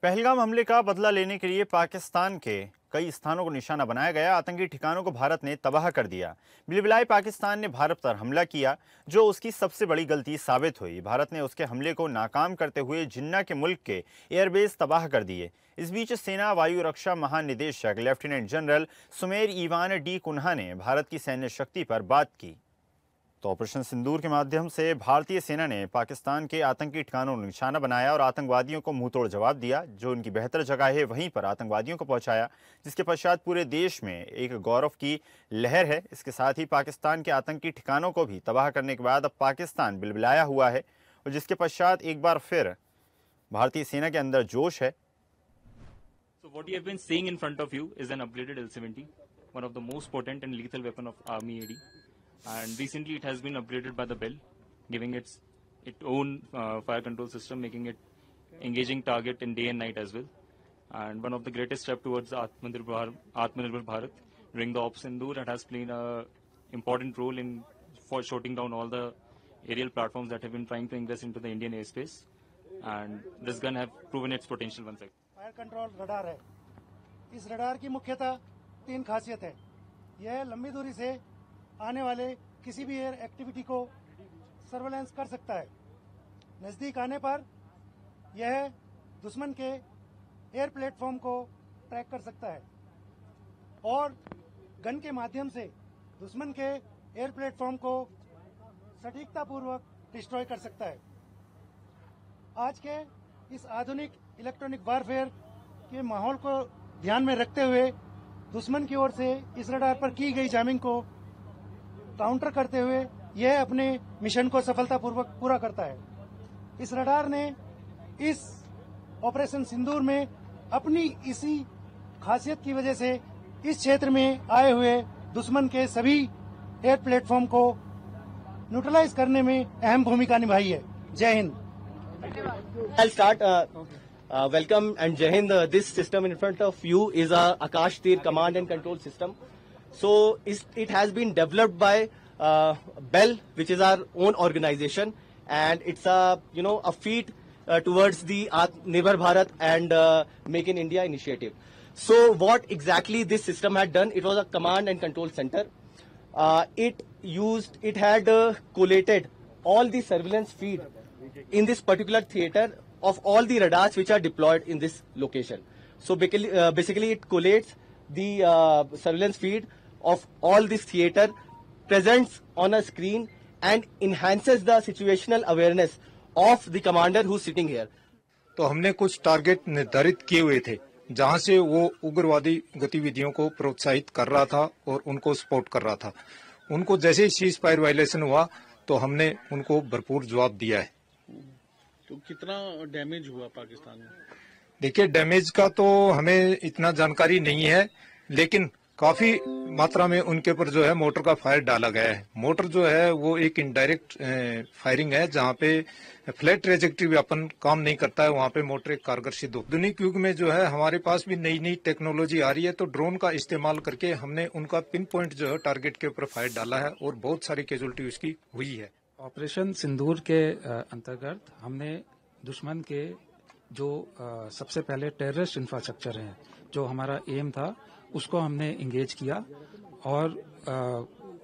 पहलगाम हमले का बदला लेने के लिए पाकिस्तान के कई स्थानों को निशाना बनाया गया। आतंकी ठिकानों को भारत ने तबाह कर दिया। बिलबिलाए पाकिस्तान ने भारत पर हमला किया, जो उसकी सबसे बड़ी गलती साबित हुई। भारत ने उसके हमले को नाकाम करते हुए जिन्ना के मुल्क के एयरबेस तबाह कर दिए। इस बीच सेना वायु रक्षा महानिदेशक lieutenant general Sumer Ivan D'Cunha ने भारत की सैन्य शक्ति पर बात की। तो ऑपरेशन सिंदूर के माध्यम से भारतीय सेना ने पाकिस्तान के आतंकी ठिकानों को निशाना बनाया और आतंकवादियों को मुंहतोड़ जवाब दिया। जो उनकी बेहतर जगह है वहीं पर आतंकवादियों को पहुंचाया, जिसके पश्चात पूरे देश में एक गौरव की लहर है। इसके साथ ही पाकिस्तान के आतंकी ठिकानों को भी तबाह करने के बाद अब पाकिस्तान बिलबिलाया हुआ है और जिसके पश्चात एक बार फिर भारतीय सेना के अंदर जोश है। So what you have been seeing in front of you is an upgraded L-70, one of the most potent and lethal weapon of Army AD. And recently it has been upgraded by the Bell, giving its own fire control system, making it engaging target in day and night as well. And one of the greatest step towards Atmanirbhar Bharat during the Operation Sindoor, it has played a important role for shooting down all the aerial platforms that have been trying to ingress into the Indian airspace. And this gun have proven its potential once again. Fire control radar है। इस radar की मुख्यतः 3 खासियत है। यह लंबी दूरी से आने वाले किसी भी एयर एक्टिविटी को सर्वेलेंस कर सकता है। नजदीक आने पर यह दुश्मन के एयर प्लेटफॉर्म को ट्रैक कर सकता है और गन के माध्यम से दुश्मन के एयर प्लेटफॉर्म को सटीकतापूर्वक डिस्ट्रॉय कर सकता है। आज के इस आधुनिक इलेक्ट्रॉनिक वारफेयर के माहौल को ध्यान में रखते हुए दुश्मन की ओर से इस रडार पर की गई जैमिंग को काउंटर करते हुए यह अपने मिशन को सफलतापूर्वक पूरा करता है। इस रडार ने इस ऑपरेशन सिंदूर में अपनी इसी खासियत की वजह से इस क्षेत्र में आए हुए दुश्मन के सभी एयर प्लेटफॉर्म को न्यूट्रलाइज करने में अहम भूमिका निभाई है। जय Hind. I'll start. Welcome and Jai Hind. This system in front of you is a Akash Tir command and control system. So it has been developed by Bell, which is our own organization, and it's a feat towards the Atmanirbhar Bharat and Make in India initiative. So what exactly this system had done? It was a command and control center. It had collated all the surveillance feed in this particular theater of all the radars which are deployed in this location. So basically it collates the surveillance feed of all this theater, presents on a screen and enhances the situational awareness of the commander who's sitting here. तो हमने कुछ target निर्धारित किए हुए थे जहां से वो उग्रवादी गतिविधियों को प्रोत्साहित कर रहा था और उनको सपोर्ट कर रहा था। उनको जैसे ही सीज फायर वायलेशन हुआ तो हमने उनको भरपूर जवाब दिया है। तो कितना डैमेज हुआ पाकिस्तान में? देखिए, डैमेज का तो हमें इतना जानकारी नहीं है, लेकिन काफी मात्रा में उनके ऊपर जो है मोटर का फायर डाला गया है। मोटर जो है वो एक इनडायरेक्ट फायरिंग है, जहाँ पे फ्लैट ट्रेजेक्टरी वेपन काम नहीं करता है, वहाँ पे मोटर एक कारगर सिद्ध हो। आधुनिक युग में जो है हमारे पास भी नई नई टेक्नोलॉजी आ रही है, तो ड्रोन का इस्तेमाल करके हमने उनका पिन पॉइंट जो है टारगेट के ऊपर फायर डाला है और बहुत सारी कैजुअलिटी उसकी हुई है। ऑपरेशन सिंदूर के अंतर्गत हमने दुश्मन के जो सबसे पहले टेररिस्ट इंफ्रास्ट्रक्चर है, जो हमारा एम था, उसको हमने इंगेज किया और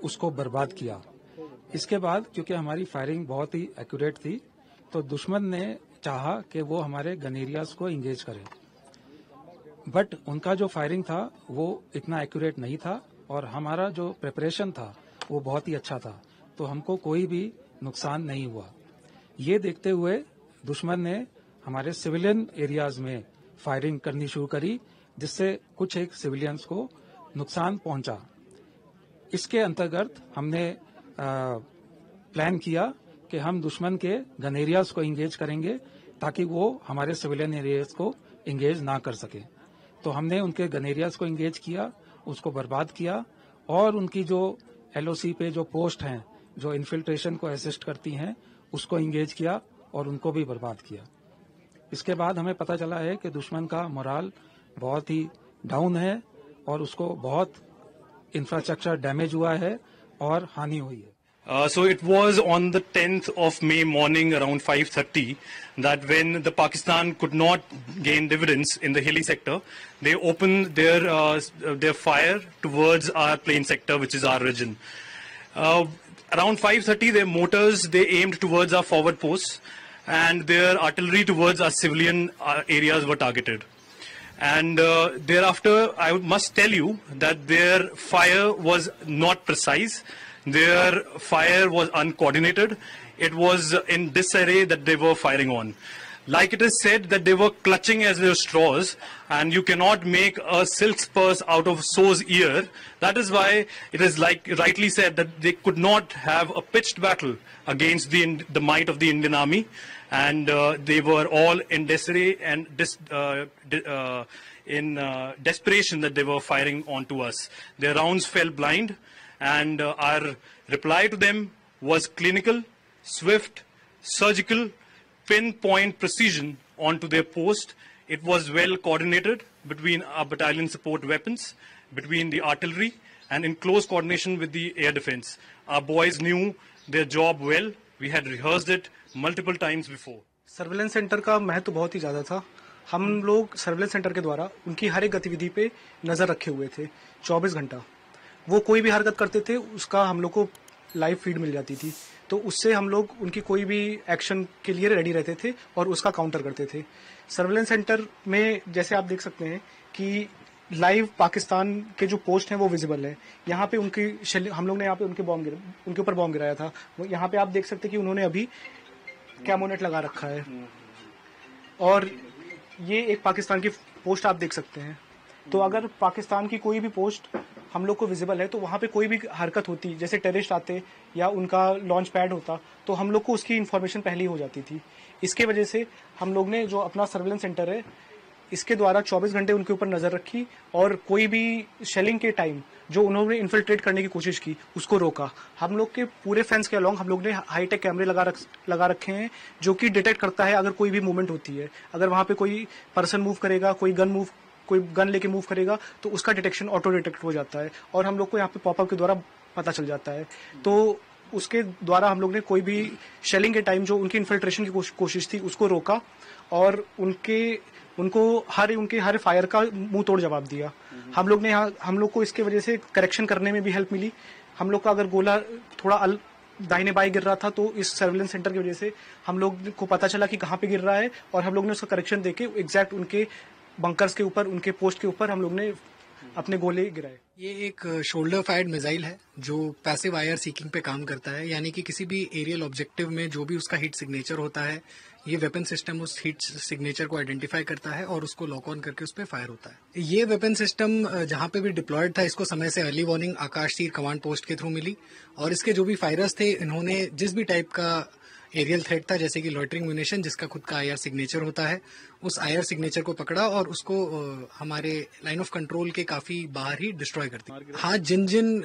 उसको बर्बाद किया। इसके बाद क्योंकि हमारी फायरिंग बहुत ही एक्यूरेट थी, तो दुश्मन ने चाहा कि वो हमारे गन एरियाज को इंगेज करे, बट उनका जो फायरिंग था वो इतना एक्यूरेट नहीं था और हमारा जो प्रिपरेशन था वो बहुत ही अच्छा था, तो हमको कोई भी नुकसान नहीं हुआ। ये देखते हुए दुश्मन ने हमारे सिविलियन एरियाज में फायरिंग करनी शुरू करी, जिससे कुछ एक सिविलियंस को नुकसान पहुंचा। इसके अंतर्गत हमने प्लान किया कि हम दुश्मन के गन एरियाज को इंगेज करेंगे ताकि वो हमारे सिविलियन एरियाज को इंगेज ना कर सके। तो हमने उनके गन एरियाज को इंगेज किया, उसको बर्बाद किया और उनकी जो एलओसी पे जो पोस्ट हैं जो इन्फिल्ट्रेशन को असिस्ट करती हैं उसको इंगेज किया और उनको भी बर्बाद किया। इसके बाद हमें पता चला है कि दुश्मन का मोराल बहुत ही डाउन है और उसको बहुत इंफ्रास्ट्रक्चर डैमेज हुआ है और हानि हुई है। So it was on the 10th of May morning around 5:30 that when the Pakistan could not gain dividends in the hilly sector, they opened their fire towards our plain sector, which is our region. Around 5:30, their mortars they aimed towards our forward posts, and their artillery towards our civilian areas were targeted. And thereafter, I must tell you that their fire was not precise. Their fire was uncoordinated. It was in disarray that they were firing on. Like it is said that they were clutching as their straws, and you cannot make a silk purse out of sow's ear. That is why it is like rightly said that they could not have a pitched battle against the might of the Indian Army, and they were all in disarray and in desperation that they were firing onto us. Their rounds fell blind, and our reply to them was clinical, swift, surgical, pinpoint precision onto their post. It was well coordinated between our battalion support weapons, between the artillery, and in close coordination with the air defense. Our boys knew their job well. We had rehearsed it multiple times before. Surveillance centre का महत्व बहुत ही ज़्यादा था। हम लोग surveillance centre के द्वारा उनकी हर एक गतिविधि पे नज़र रखे हुए थे 24 घंटा। वो कोई भी हरकत करते थे उसका हम लोग को लाइव फीड मिल जाती थी, तो उससे हम लोग उनकी कोई भी एक्शन के लिए रेडी रहते थे और उसका काउंटर करते थे। सर्वेलेंस सेंटर में जैसे आप देख सकते हैं कि लाइव पाकिस्तान के जो पोस्ट हैं वो विजिबल है। यहाँ पे हम लोग ने यहाँ पे उनके ऊपर बॉम्ब गिराया था। यहाँ पे आप देख सकते हैं कि उन्होंने अभी कैमोनेट लगा रखा है, और ये एक पाकिस्तान की पोस्ट आप देख सकते हैं। तो अगर पाकिस्तान की कोई भी पोस्ट हम लोग को विजिबल है तो वहाँ पे कोई भी हरकत होती, जैसे टेररिस्ट आते या उनका लॉन्च पैड होता, तो हम लोग को उसकी इन्फॉर्मेशन पहले ही हो जाती थी। इसके वजह से हम लोग ने जो अपना सर्वेलेंस सेंटर है इसके द्वारा 24 घंटे उनके ऊपर नजर रखी, और कोई भी शेलिंग के टाइम जो उन्होंने इन्फिल्ट्रेट करने की कोशिश की उसको रोका। हम लोग के पूरे फेंस के अलोंग हम लोग ने हाईटेक कैमरे लगा रखे हैं जो कि डिटेक्ट करता है अगर कोई भी मूवमेंट होती है। अगर वहाँ पे कोई पर्सन मूव करेगा, कोई गन लेके मूव करेगा, तो उसका डिटेक्शन ऑटो डिटेक्ट हो जाता है और हम लोग को यहाँ पे पॉपअप के द्वारा पता चल जाता है। तो उसके द्वारा हम लोग ने कोई भी शेलिंग के टाइम जो उनकी इन्फिल्ट्रेशन की कोशिश थी उसको रोका, और उनको हर फायर का मुंह तोड़ जवाब दिया। हम लोग को इसके वजह से करेक्शन करने में भी हेल्प मिली। हम लोग का अगर गोला थोड़ा दाहिने बाएं गिर रहा था तो इस सर्वेलेंस सेंटर की वजह से हम लोग को पता चला कि कहाँ पे गिर रहा है, और हम लोग ने उसका करेक्शन देके एग्जैक्ट उनके बंकर्स के ऊपर, उनके पोस्ट के ऊपर हम लोग ने अपने गोले गिराए। ये एक शोल्डर फायर्ड मिसाइल है जो पैसिव आईआर सीकिंग पे काम करता है, यानी कि किसी भी एरियल ऑब्जेक्टिव में जो भी उसका हीट सिग्नेचर होता है, ये वेपन सिस्टम उस हीट सिग्नेचर को आइडेंटिफाई करता है और उसको लॉक ऑन करके उस पर फायर होता है। ये वेपन सिस्टम जहां पे भी डिप्लॉयड था, इसको समय से अर्ली वार्निंग आकाश तीर कमांड पोस्ट के थ्रू मिली, और इसके जो भी फायरर्स थे इन्होंने जिस भी टाइप का एरियल थ्रेट था, जैसे कि लॉइटरिंग म्यूनिशन जिसका खुद का आईआर सिग्नेचर होता है, उस आईआर सिग्नेचर को पकड़ा और उसको हमारे लाइन ऑफ कंट्रोल के काफी बाहर ही डिस्ट्रॉय कर दिया। हाँ, जिन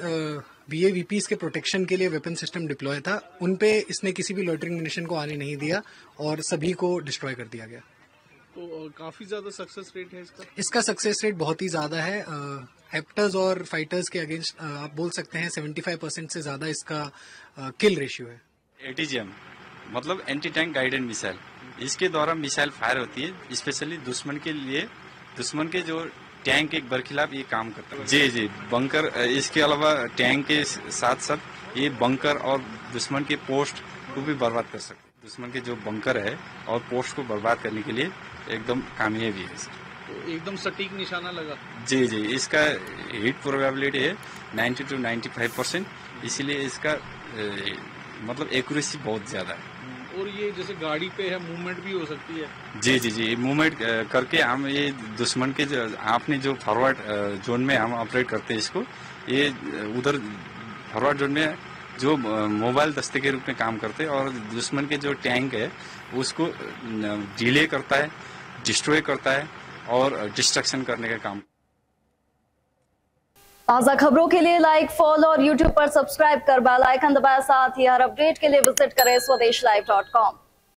VAVPs के प्रोटेक्शन के लिए वेपन सिस्टम डिप्लॉय था, उन पे इसने किसी भी लॉइटरिंग म्यूनिशन को आने नहीं दिया और सभी को डिस्ट्रॉय कर दिया गया। तो काफी ज्यादा सक्सेस रेट है इसका सक्सेस रेट बहुत ही ज्यादा है। हेप्टर्स और फाइटर्स के अगेंस्ट आप बोल सकते हैं 75% से ज्यादा इसका किल रेशियो है। ATGM मतलब एंटी टैंक गाइडेड मिसाइल, इसके द्वारा मिसाइल फायर होती है स्पेशली दुश्मन के लिए, दुश्मन के जो टैंक एक बरखिलाफ ये काम करता है। जी बंकर, इसके अलावा टैंक के साथ साथ ये बंकर और दुश्मन के पोस्ट को भी बर्बाद कर सकते हैं। दुश्मन के जो बंकर है और पोस्ट को बर्बाद करने के लिए एकदम कामयाबी है। तो एकदम सटीक निशाना लगा। जी इसका हिट प्रोबेबिलिटी है 90 to 95%, इसीलिए इसका मतलब एक्यूरेसी बहुत ज्यादा है। और ये जैसे गाड़ी पे है, मूवमेंट भी हो सकती है। जी मूवमेंट करके हम ये दुश्मन के जो आपने जो फॉरवर्ड जोन में हम ऑपरेट करते हैं इसको, ये उधर फॉरवर्ड जोन में जो मोबाइल दस्ते के रूप में काम करते हैं और दुश्मन के जो टैंक है उसको डिले करता है, डिस्ट्रॉय करता है और डिस्ट्रक्शन करने का काम। ताज़ा खबरों के लिए लाइक, फॉलो और YouTube पर सब्सक्राइब कर बेल आइकन दबाएं। साथ ही हर अपडेट के लिए विजिट करें swedeshlive.com।